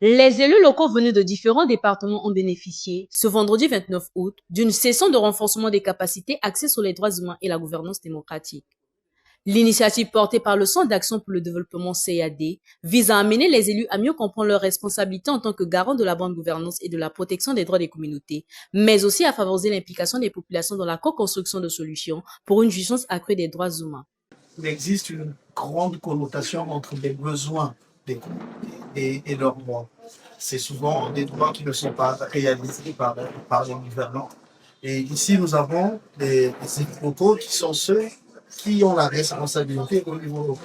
Les élus locaux venus de différents départements ont bénéficié, ce vendredi 29 août, d'une session de renforcement des capacités axée sur les droits humains et la gouvernance démocratique. L'initiative portée par le Centre d'action pour le développement CAD vise à amener les élus à mieux comprendre leurs responsabilités en tant que garants de la bonne gouvernance et de la protection des droits des communautés, mais aussi à favoriser l'implication des populations dans la co-construction de solutions pour une jouissance accrue des droits humains. Il existe une grande connotation entre les besoins des communautés et leurs droits. C'est souvent des droits qui ne sont pas réalisés par les gouvernants. Et ici, nous avons des élus locaux qui sont ceux qui ont la responsabilité au niveau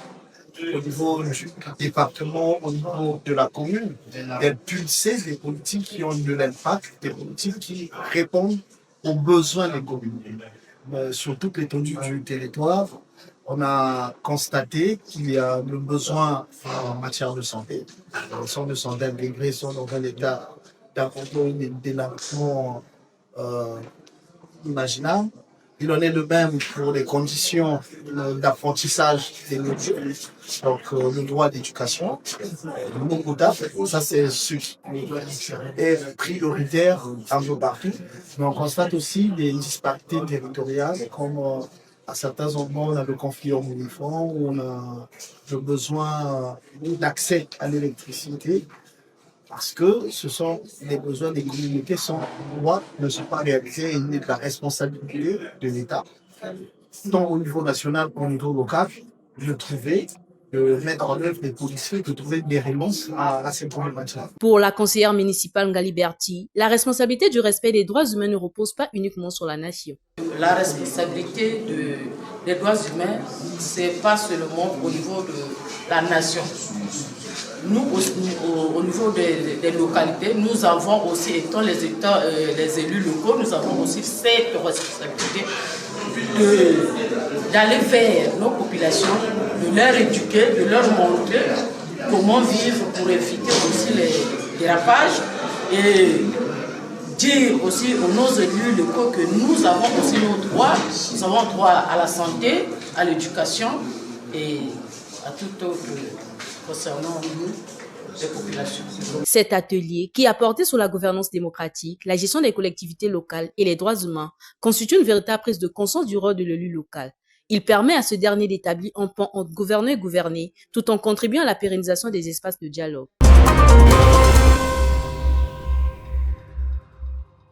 du département, au niveau de la commune, d'impulser des politiques qui ont de l'impact, des politiques qui répondent aux besoins des communes. Sur toute l'étendue du territoire, on a constaté qu'il y a le besoin en matière de santé. Les centres de santé intégrés sont dans un état d'abandon et d'élargissement imaginable. Il en est de même pour les conditions d'apprentissage des modules, donc le droit d'éducation, non potable, ça c'est ce qui est prioritaire un peu partout. Mais on constate aussi des disparités territoriales, comme à certains endroits on a le conflit hormonifère, où on a le besoin d'accès à l'électricité, parce que ce sont les besoins des communautés sans droit ne sont pas réalisés et il est de la responsabilité de l'État, tant au niveau national qu'au niveau local, de trouver, de mettre en œuvre des policiers, de trouver des réponses à ces problématiques. Pour la conseillère municipale Ngali Berti, la responsabilité du respect des droits humains ne repose pas uniquement sur la nation. La responsabilité des droits humains, c'est pas seulement au niveau de la nation. Nous, au niveau des localités, nous avons aussi, étant les élus locaux, nous avons aussi cette responsabilité d'aller vers nos populations, de leur éduquer, de leur montrer comment vivre pour éviter aussi les dérapages et dire aussi aux nos élus locaux que nous avons aussi nos droits. Nous avons droit à la santé, à l'éducation et à tout autre concernant nous, les populations. Cet atelier, qui a porté sur la gouvernance démocratique, la gestion des collectivités locales et les droits humains, constitue une véritable prise de conscience du rôle de l'élu local. Il permet à ce dernier d'établir un pont entre gouverneur et gouverné, tout en contribuant à la pérennisation des espaces de dialogue.